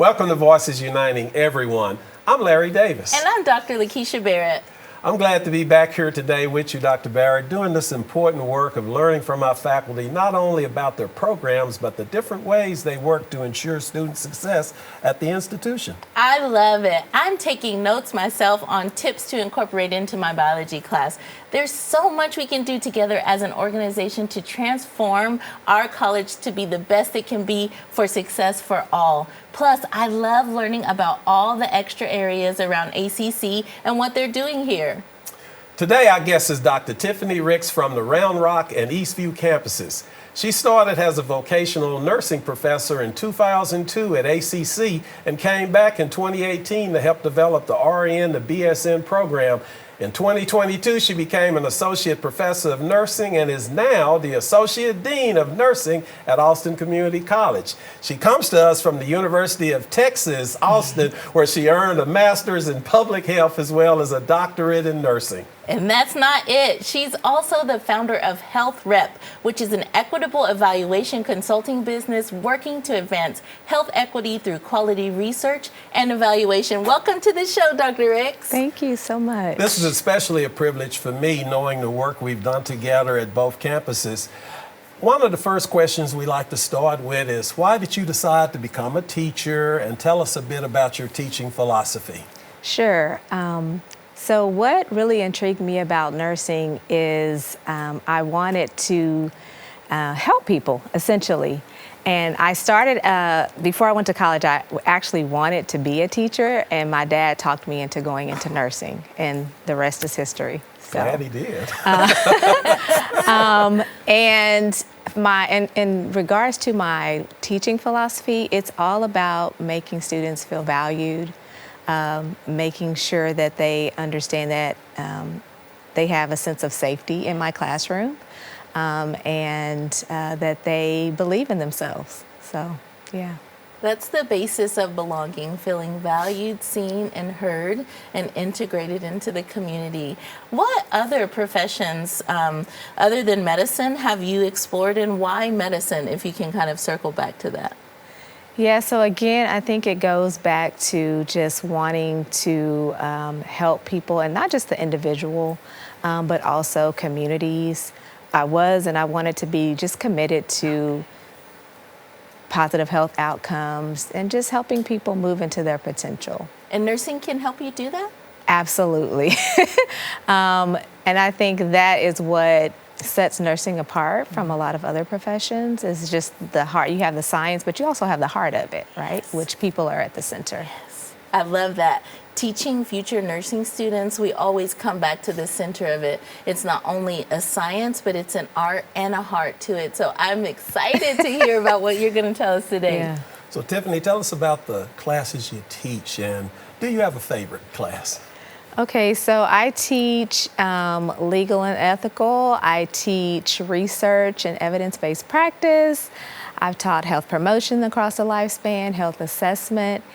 Welcome to Voices Uniting Everyone. I'm Larry Davis. And I'm Dr. LaKisha Barrett. I'm glad to be back here today with you, Dr. Barrett, doing this important work of learning from our faculty, not only about their programs, but the different ways they work to ensure student success at the institution. I love it. I'm taking notes myself on tips to incorporate into my biology class. There's so much we can do together as an organization to transform our college to be the best it can be for success for all. Plus, I love learning about all the extra areas around ACC and what they're doing here. Today, our guest is Dr. Tiffany Ricks from the Round Rock and Eastview campuses. She started as a vocational nursing professor in 2002 at ACC and came back in 2018 to help develop the RN-to-BSN program. In 2022, she became an associate professor of nursing and is now the associate dean of nursing at Austin Community College. She comes to us from the University of Texas, Austin, where she earned a master's in public health as well as a doctorate in nursing. And that's not it. She's also the founder of Health Rep, which is an equitable evaluation consulting business working to advance health equity through quality research and evaluation. Welcome to the show, Dr. Ricks. Thank you so much. This is especially a privilege for me, knowing the work we've done together at both campuses. One of the first questions we like to start with is, why did you decide to become a teacher? And tell us a bit about your teaching philosophy. Sure. So what really intrigued me about nursing is I wanted to help people, essentially. And I started, before I went to college, I actually wanted to be a teacher, and my dad talked me into going into nursing, and the rest is history. So. Glad he did. And in regards to my teaching philosophy, it's all about making students feel valued, making sure that they understand that they have a sense of safety in my classroom, and that they believe in themselves. So, yeah. That's the basis of belonging, feeling valued, seen, and heard, and integrated into the community. What other professions, other than medicine, have you explored, and why medicine, if you can kind of circle back to that? Yeah, so again, I think it goes back to just wanting to help people, and not just the individual, but also communities. I wanted to be just committed to positive health outcomes and just helping people move into their potential. And nursing can help you do that? Absolutely. And I think that is what sets nursing apart from a lot of other professions, is just the heart. You have the science, but you also have the heart of it, right? Yes. Which people are at the center. Yes, I love that. Teaching future nursing students, we always come back to the center of it. It's not only a science, but it's an art and a heart to it. So I'm excited to hear about what you're going to tell us today. Yeah. So Tiffany, tell us about the classes you teach, and do you have a favorite class? Okay, so I teach legal and ethical. I teach research and evidence-based practice. I've taught health promotion across the lifespan, health assessment.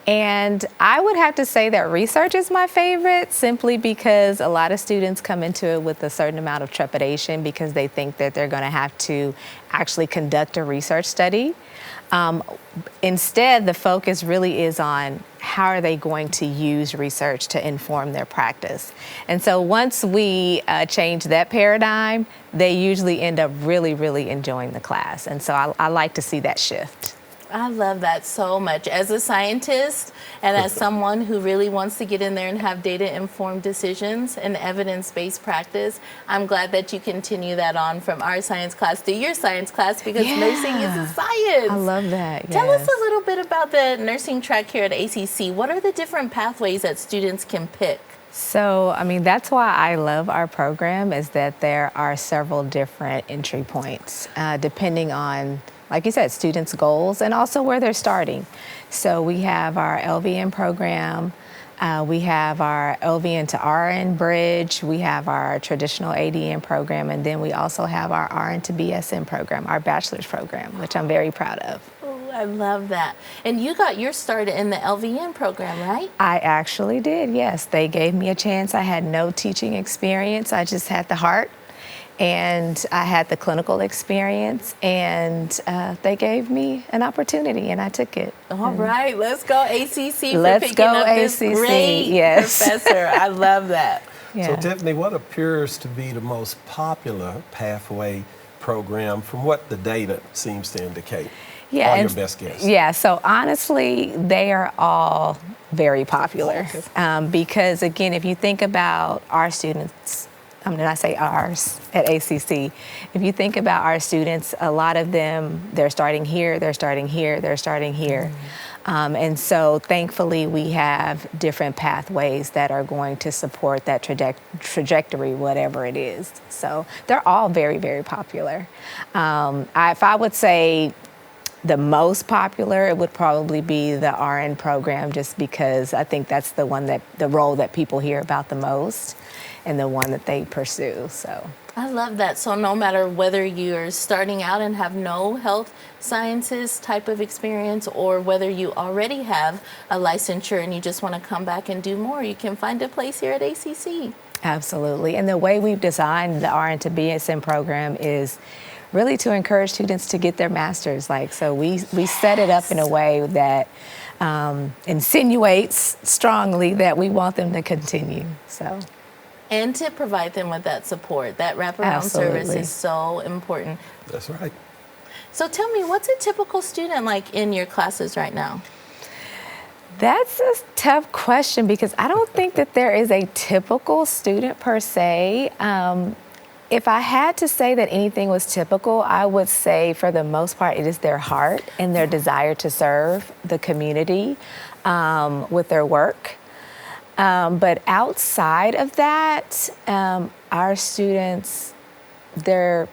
And I would have to say that research is my favorite, simply because a lot of students come into it with a certain amount of trepidation because they think that they're going to have to actually conduct a research study. Instead, the focus really is on how are they going to use research to inform their practice. And so once we change that paradigm, they usually end up really, really enjoying the class. And so I like to see that shift. I love that so much. As a scientist and as someone who really wants to get in there and have data-informed decisions and evidence-based practice, I'm glad that you continue that on from our science class to your science class, because nursing is a science. I love that, yes. Tell us a little bit about the nursing track here at ACC. What are the different pathways that students can pick? So, I mean, that's why I love our program, is that there are several different entry points, depending on, like you said, students' goals and also where they're starting. So we have our LVN program, we have our LVN to RN bridge, we have our traditional ADN program, and then we also have our RN to BSN program, our bachelor's program, which I'm very proud of. Oh, I love that. And you got your start in the LVN program, right? I actually did, yes. They gave me a chance. I had no teaching experience. I just had the heart. And I had the clinical experience, and they gave me an opportunity, and I took it. All right, let's go ACC for Let's picking go up this ACC, great yes. professor. I love that. Yeah. So Tiffany, what appears to be the most popular pathway program from what the data seems to indicate? Yeah, Or your and- best guess? Yeah, so honestly, they are all very popular. Okay. Because again, if you think about our students, I say ours at ACC, if you think about our students, a lot of them, they're starting here, they're starting here, they're starting here. And so thankfully we have different pathways that are going to support that trajectory, whatever it is. So they're all very, very popular. If I would say the most popular, it would probably be the RN program, just because I think that's the role that people hear about the most and the one that they pursue. So I love that. So no matter whether you're starting out and have no health sciences type of experience, or whether you already have a licensure and you just want to come back and do more, you can find a place here at ACC. absolutely. And the way we've designed the RN-to-BSN program is really to encourage students to get their master's. So we set it up in a way that insinuates strongly that we want them to continue. So. And to provide them with that support. That wraparound service Absolutely. is so important. That's right. So tell me, what's a typical student like in your classes right now? That's a tough question, because I don't think that there is a typical student per se. If I had to say that anything was typical, I would say for the most part it is their heart and their desire to serve the community with their work. But outside of that, our students, they're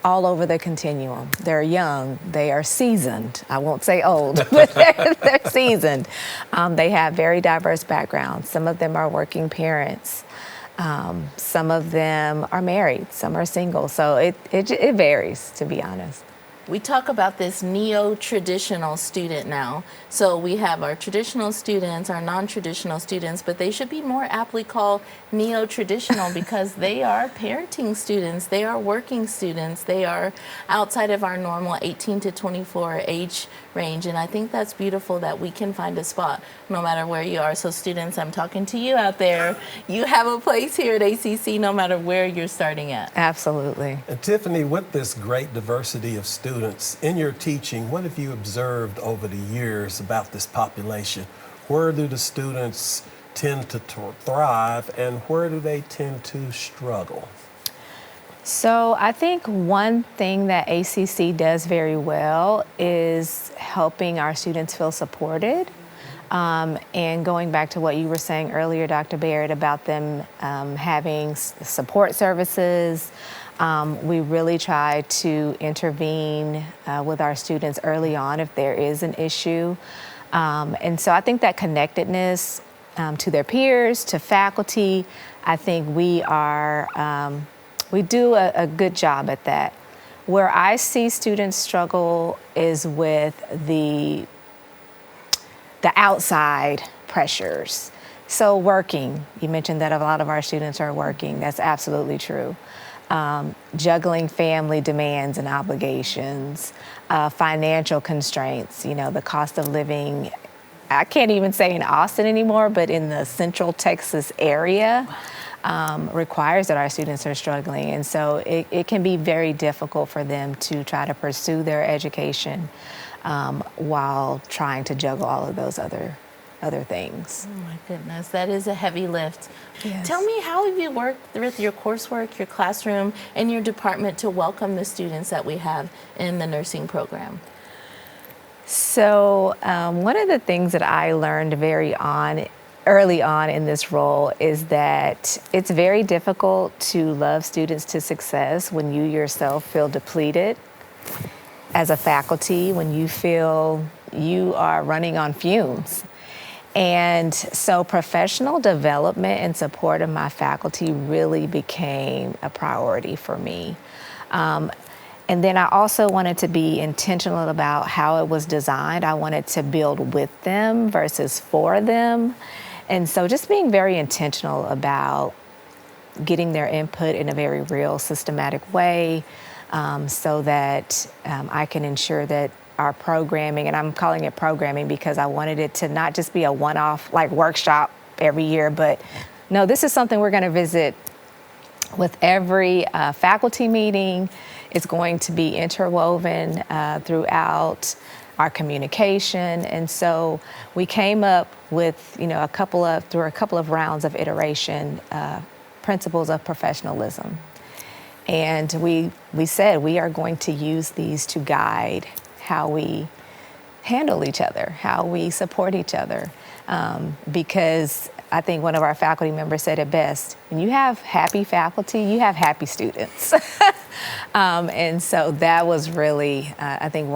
all over the continuum. They're young, they are seasoned. I won't say old, but they're seasoned. They have very diverse backgrounds. Some of them are working parents. Some of them are married, some are single. So it varies, to be honest. We talk about this neo-traditional student now. So we have our traditional students, our non-traditional students, but they should be more aptly called neo-traditional because they are parenting students, they are working students, they are outside of our normal 18 to 24 age range. And I think that's beautiful that we can find a spot no matter where you are. So students, I'm talking to you out there. You have a place here at ACC no matter where you're starting at. Absolutely. And Tiffany, with this great diversity of students in your teaching, what have you observed over the years about this population? Where do the students tend to thrive, and where do they tend to struggle? So I think one thing that ACC does very well is helping our students feel supported. And going back to what you were saying earlier, Dr. Barrett, about them having support services, we really try to intervene with our students early on if there is an issue. And so I think that connectedness to their peers, to faculty, I think we do a good job at that. Where I see students struggle is with the outside pressures. So working, you mentioned that a lot of our students are working. That's absolutely true. Juggling family demands and obligations, financial constraints, the cost of living. I can't even say in Austin anymore, but in the Central Texas area requires that our students are struggling. And so it can be very difficult for them to try to pursue their education while trying to juggle all of those other things. Oh my goodness, that is a heavy lift. Yes. Tell me, how have you worked with your coursework, your classroom, and your department to welcome the students that we have in the nursing program? So one of the things that I learned early on in this role is that it's very difficult to love students to success when you yourself feel depleted as a faculty, when you feel you are running on fumes. And so professional development and support of my faculty really became a priority for me. And then I also wanted to be intentional about how it was designed. I wanted to build with them versus for them. And so just being very intentional about getting their input in a very real, systematic way, so that I can ensure that our programming, and I'm calling it programming because I wanted it to not just be a one-off like workshop every year, but no, this is something we're going to visit with every faculty meeting. It's going to be interwoven throughout our communication, and so we came up with, through a couple of rounds of iteration, principles of professionalism, and we said we are going to use these to guide how we handle each other, how we support each other, because I think one of our faculty members said it best: when you have happy faculty, you have happy students. And so that was really, I think,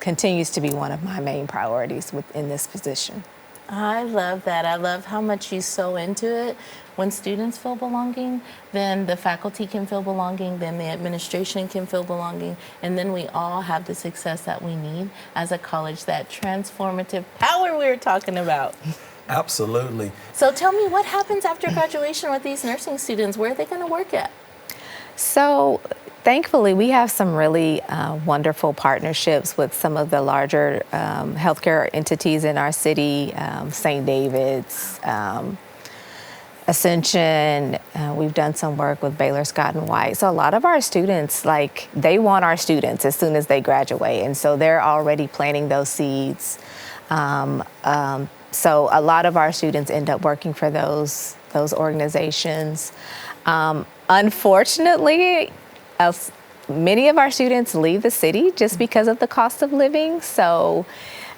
continues to be one of my main priorities within this position. I love that. I love how much you sew into it. When students feel belonging, then the faculty can feel belonging, then the administration can feel belonging, and then we all have the success that we need as a college, that transformative power we were talking about. Absolutely. So tell me, what happens after graduation with these nursing students? Where are they going to work at? So thankfully, we have some really wonderful partnerships with some of the larger healthcare entities in our city, St. David's, Ascension. We've done some work with Baylor Scott and White. So a lot of our students, they want our students as soon as they graduate. And so they're already planting those seeds. So a lot of our students end up working for those organizations. Unfortunately, many of our students leave the city just because of the cost of living. So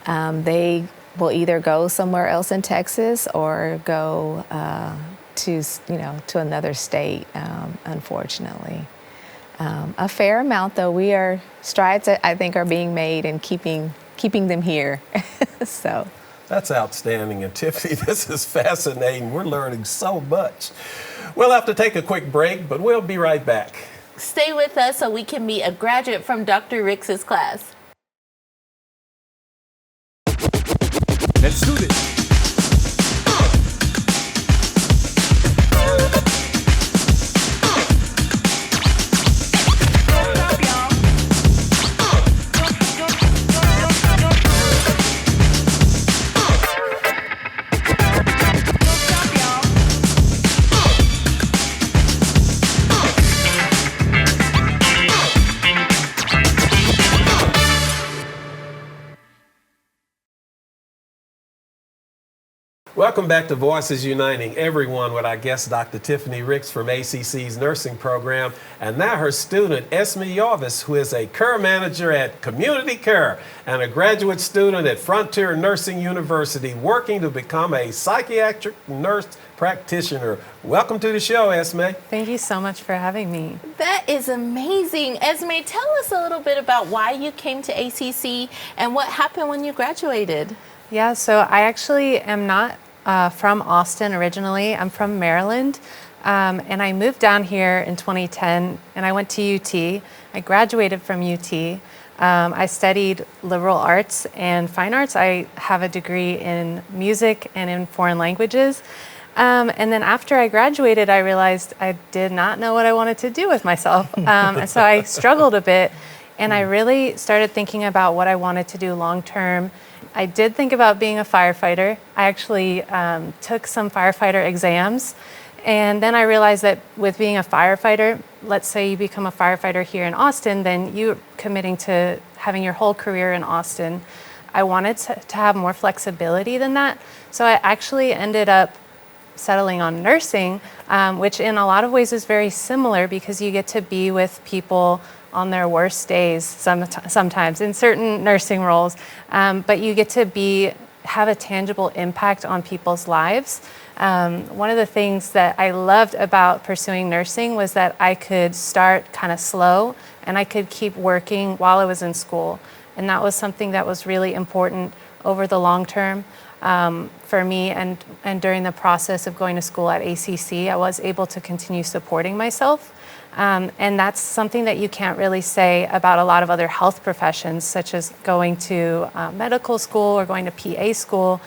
they will either go somewhere else in Texas or go to another state, unfortunately. A fair amount, though, strides that I think are being made in keeping them here. So. That's outstanding. And Tiffany, this is fascinating. We're learning so much. We'll have to take a quick break, but we'll be right back. Stay with us so we can meet a graduate from Dr. Ricks' class. Let's do this. Welcome back to Voices Uniting Everyone with our guest, Dr. Tiffany Ricks from ACC's nursing program, and now her student, Esme Yarvis, who is a care manager at Community Care and a graduate student at Frontier Nursing University, working to become a psychiatric nurse practitioner. Welcome to the show, Esme. Thank you so much for having me. That is amazing. Esme, tell us a little bit about why you came to ACC and what happened when you graduated. Yeah, so I actually am not from Austin originally. I'm from Maryland, and I moved down here in 2010, and I went to UT. I graduated from UT. I studied liberal arts and fine arts. I have a degree in music and in foreign languages. And then after I graduated, I realized I did not know what I wanted to do with myself. And so I struggled a bit, and I really started thinking about what I wanted to do long term. I did think about being a firefighter. I actually took some firefighter exams, and then I realized that with being a firefighter, let's say you become a firefighter here in Austin, then you're committing to having your whole career in Austin. I wanted to have more flexibility than that, so I actually ended up settling on nursing, which in a lot of ways is very similar because you get to be with people on their worst days sometimes in certain nursing roles, but you get to have a tangible impact on people's lives. One of the things that I loved about pursuing nursing was that I could start kind of slow and I could keep working while I was in school. And that was something that was really important over the long term for me. And during the process of going to school at ACC, I was able to continue supporting myself. And that's something that you can't really say about a lot of other health professions, such as going to medical school or going to PA school.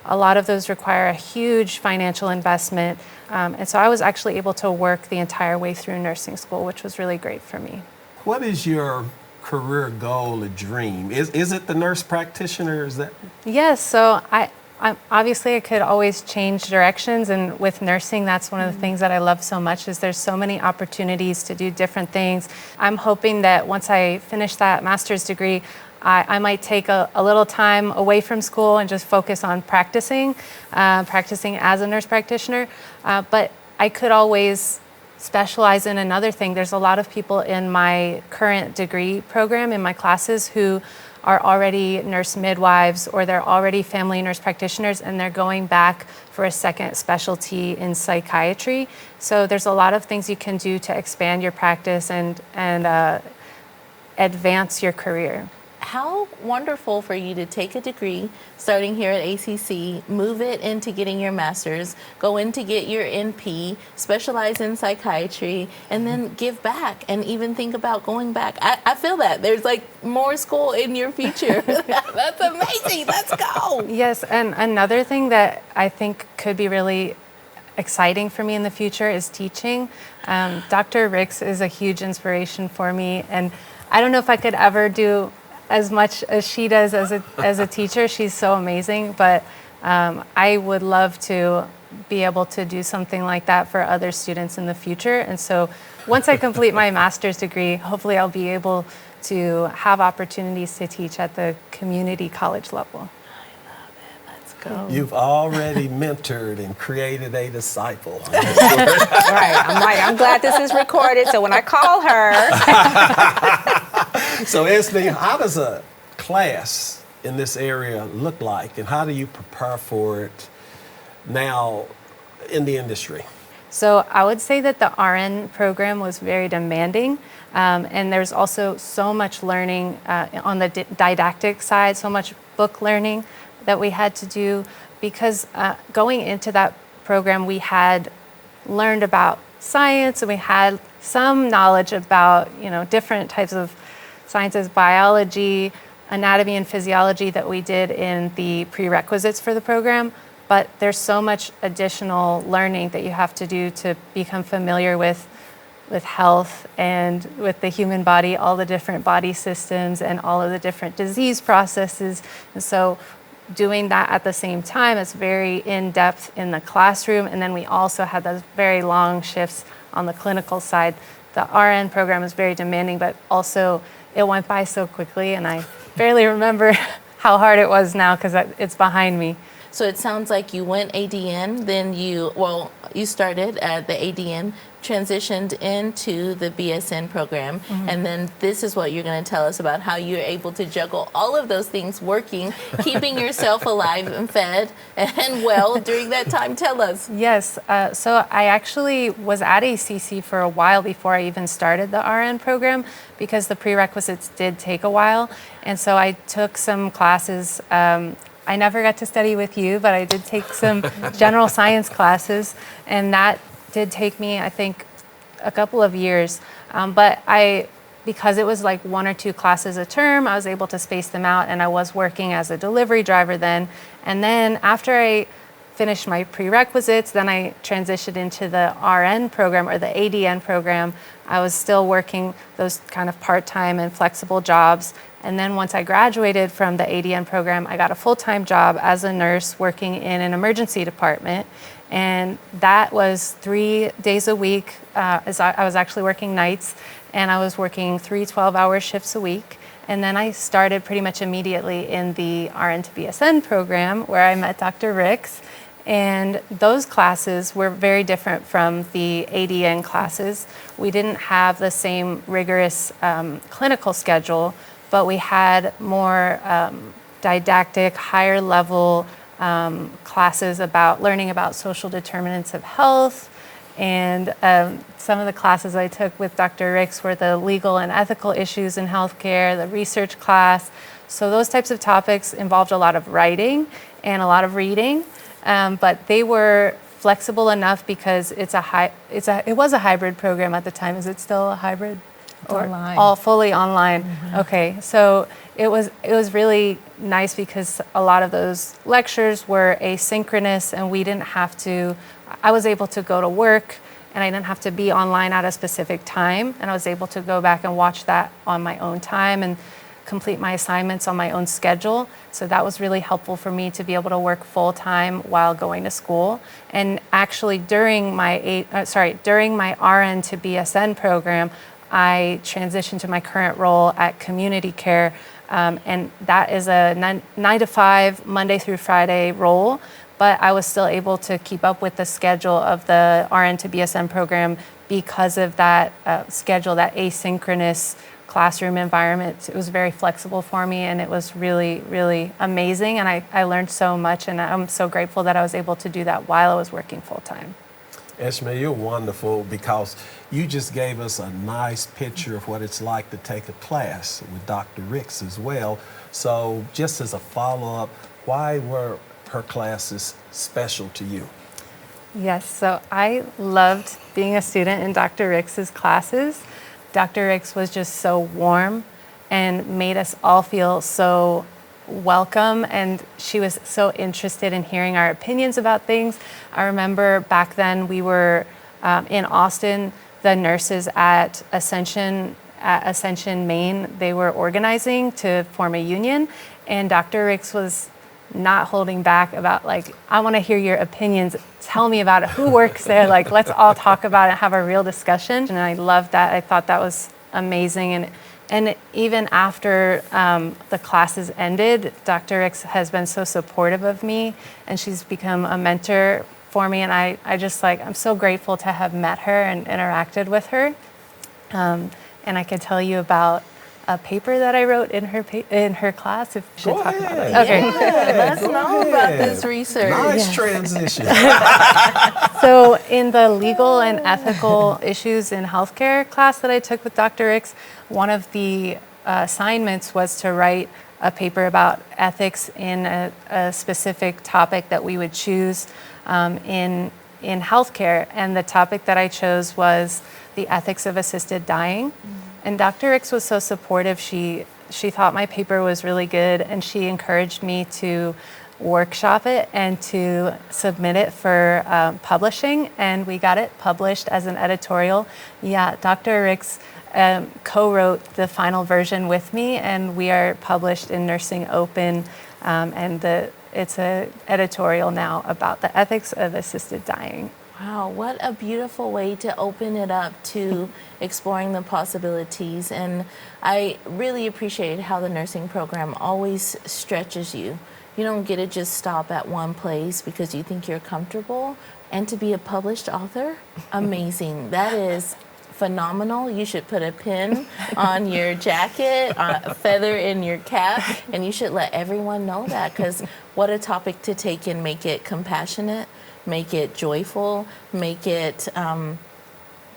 a lot of those require a huge financial investment. And so I was actually able to work the entire way through nursing school, which was really great for me. What is your career goal, a dream? Is it the nurse practitioner? Is that? Yes, so I'm obviously I could always change directions, and with nursing, that's one of the things that I love so much is there's so many opportunities to do different things. I'm hoping that once I finish that master's degree, I might take a little time away from school and just focus on practicing as a nurse practitioner. But I could always specialize in another thing. There's a lot of people in my current degree program in my classes who are already nurse midwives, or they're already family nurse practitioners, and they're going back for a second specialty in psychiatry. So there's a lot of things you can do to expand your practice and advance your career. How wonderful for you to take a degree starting here at ACC, move it into getting your master's, go in to get your NP, specialize in psychiatry, and then give back and even think about going back. I feel that there's like more school in your future. That's amazing. Let's go. Yes, and another thing that I think could be really exciting for me in the future is teaching. Dr. Ricks is a huge inspiration for me, and I don't know if I could ever do as much as she does as a teacher. She's so amazing, but I would love to be able to do something like that for other students in the future. And so once I complete my master's degree, hopefully I'll be able to have opportunities to teach at the community college level. Go. You've already mentored and created a disciple. Right. I'm glad this is recorded, so when I call her. So Esme, how does a class in this area look like, and how do you prepare for it now in the industry? So I would say that the RN program was very demanding, and there's also so much learning on the didactic side, so much book learning that we had to do, because going into that program we had learned about science, and we had some knowledge about different types of sciences, biology, anatomy and physiology that we did in the prerequisites for the program. But there's so much additional learning that you have to do to become familiar with health and with the human body, all the different body systems and all of the different disease processes. And so doing that at the same time is very in-depth in the classroom. And then we also had those very long shifts on the clinical side. The RN program is very demanding, but also it went by so quickly, and I barely remember how hard it was now because it's behind me. So it sounds like you went ADN, then you started at the ADN, transitioned into the BSN program, and then this is what you're going to tell us about how you're able to juggle all of those things, working, keeping yourself alive and fed and well during that time. Tell us. Yes, so I actually was at ACC for a while before I even started the RN program, because the prerequisites did take a while, and so I took some classes. I never got to study with you, but I did take some general science classes, and that did take me, I think, a couple of years. But because it was like 1 or 2 classes a term, I was able to space them out, and I was working as a delivery driver then. And then after I finished my prerequisites, then I transitioned into the RN program, or the ADN program. I was still working those kind of part-time and flexible jobs. And then once I graduated from the ADN program, I got a full-time job as a nurse working in an emergency department. And that was 3 days a week. I was actually working nights, and I was working 3 12-hour shifts a week. And then I started pretty much immediately in the RN-to-BSN program, where I met Dr. Ricks. And those classes were very different from the ADN classes. We didn't have the same rigorous clinical schedule, but we had more didactic, higher level classes about learning about social determinants of health. And some of the classes I took with Dr. Ricks were the legal and ethical issues in healthcare, the research class. So those types of topics involved a lot of writing and a lot of reading, but they were flexible enough because it was a hybrid program at the time. Is it still a hybrid? Or online. all fully online. Okay, so it was really nice because a lot of those lectures were asynchronous, and we didn't have to. I was able to go to work, and I didn't have to be online at a specific time, and I was able to go back and watch that on my own time and complete my assignments on my own schedule. So that was really helpful for me to be able to work full time while going to school. And actually, during my RN to BSN program, I transitioned to my current role at community care, and that is a 9 to 5, Monday through Friday role, but I was still able to keep up with the schedule of the RN to BSN program because of that schedule, that asynchronous classroom environment. It was very flexible for me, and it was really, really amazing, and I learned so much, and I'm so grateful that I was able to do that while I was working full time. Esme, you're wonderful because you just gave us a nice picture of what it's like to take a class with Dr. Ricks as well. So just as a follow-up, why were her classes special to you? Yes, so I loved being a student in Dr. Ricks's classes. Dr. Ricks was just so warm and made us all feel so welcome, and she was so interested in hearing our opinions about things. I remember back then we were in Austin, the nurses at Ascension, Maine, they were organizing to form a union, and Dr. Ricks was not holding back about, like, I want to hear your opinions. Tell me about it. Who works there? Like, let's all talk about it and have a real discussion. And I loved that. I thought that was amazing. And even after the classes ended, Dr. Ricks has been so supportive of me, and she's become a mentor for me. And I just, like, I'm so grateful to have met her and interacted with her. And I can tell you about a paper that I wrote in her class, if you should talk about it. Okay. Let's know about this research. Nice transition. So in the legal and ethical issues in healthcare class that I took with Dr. Ricks, one of the assignments was to write a paper about ethics in a specific topic that we would choose in healthcare. And the topic that I chose was the ethics of assisted dying. And Dr. Ricks was so supportive. She thought my paper was really good, and she encouraged me to workshop it and to submit it for publishing, and we got it published as an editorial. Yeah, Dr. Ricks co-wrote the final version with me, and we are published in Nursing Open, and it's an editorial now about the ethics of assisted dying. Wow, what a beautiful way to open it up to exploring the possibilities. And I really appreciate how the nursing program always stretches you. You don't get to just stop at one place because you think you're comfortable. And to be a published author, amazing. That is phenomenal. You should put a pin on your jacket, a feather in your cap, and you should let everyone know that, because what a topic to take and make it compassionate, make it joyful, make it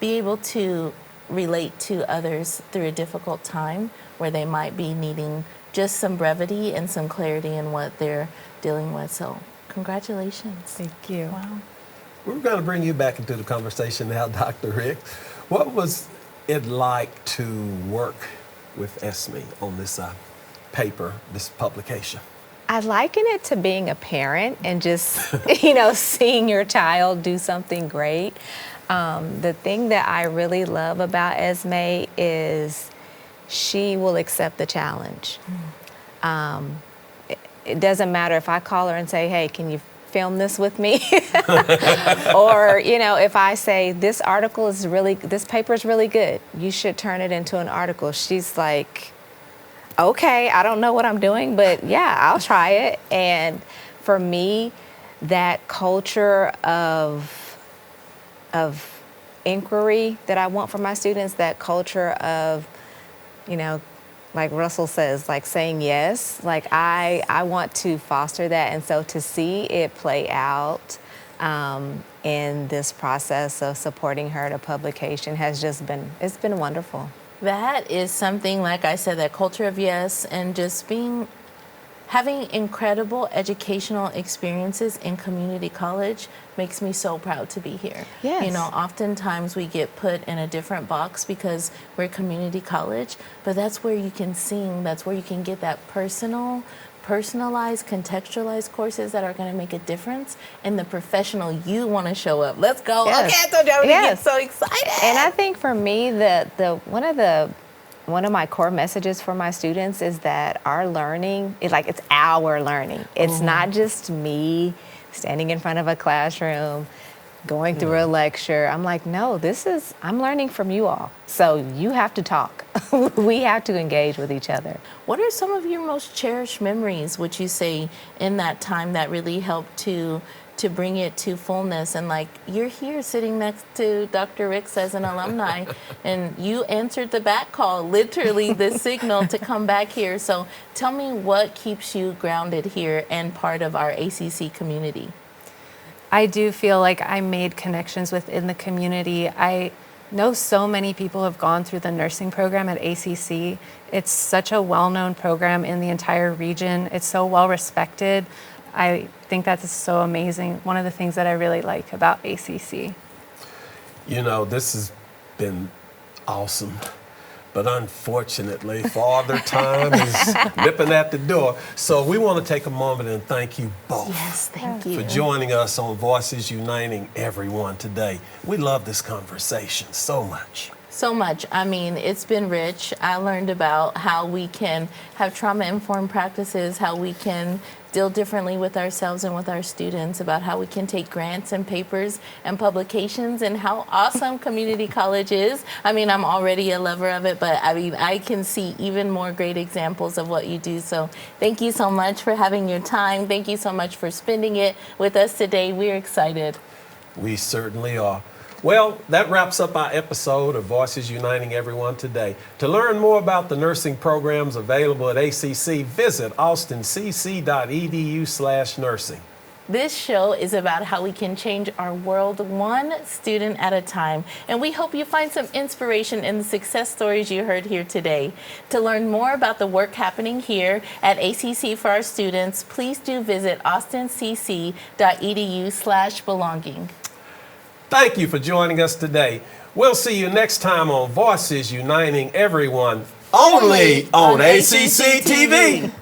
be able to relate to others through a difficult time where they might be needing just some brevity and some clarity in what they're dealing with. So congratulations. Thank you. Wow. We're going to bring you back into the conversation now, Dr. Ricks. What was it like to work with Esme on this paper, this publication? I liken it to being a parent and just, seeing your child do something great. The thing that I really love about Esme is she will accept the challenge. It doesn't matter if I call her and say, hey, can you film this with me? Or, if I say this paper is really good, you should turn it into an article. She's like, okay, I don't know what I'm doing, but yeah, I'll try it. And for me, that culture of inquiry that I want for my students, that culture of, like Russell says, like saying yes, like I want to foster that. And so to see it play out in this process of supporting her to publication has just it's been wonderful. That is something, like I said, that culture of yes, and just having incredible educational experiences in community college makes me so proud to be here. Yes. You know, oftentimes we get put in a different box because we're community college, but that's where you can sing, that's where you can get that personalized, contextualized courses that are going to make a difference in the professional you want to show up. Let's go. Yes. Okay, so Jody Yes. gets so excited. And I think for me, one of my core messages for my students is that our learning is like, it's our learning. It's not just me standing in front of a classroom, going through a lecture. I'm like, no, I'm learning from you all. So you have to talk. We have to engage with each other. What are some of your most cherished memories, would you say, in that time that really helped to bring it to fullness? And like, you're here sitting next to Dr. Ricks as an alumni, and you answered the back call, literally the signal to come back here. So tell me what keeps you grounded here and part of our ACC community. I do feel like I made connections within the community. I know so many people have gone through the nursing program at ACC. It's such a well-known program in the entire region. It's so well respected. I think that's so amazing. One of the things that I really like about ACC. You know, this has been awesome, but unfortunately, Father Time is nipping at the door. So we want to take a moment and thank you both. Yes, thank you. For joining us on Voices Uniting Everyone today. We love this conversation so much. So much. I mean, it's been rich. I learned about how we can have trauma-informed practices, how we can deal differently with ourselves and with our students, about how we can take grants and papers and publications, and how awesome community college is. I mean, I'm already a lover of it, but I mean, I can see even more great examples of what you do. So thank you so much for having your time. Thank you so much for spending it with us today. We're excited. We certainly are. Well, that wraps up our episode of Voices Uniting Everyone today. To learn more about the nursing programs available at ACC, visit austincc.edu/nursing. This show is about how we can change our world one student at a time, and we hope you find some inspiration in the success stories you heard here today. To learn more about the work happening here at ACC for our students, please do visit austincc.edu/belonging. Thank you for joining us today. We'll see you next time on Voices Uniting Everyone, only on ACC TV.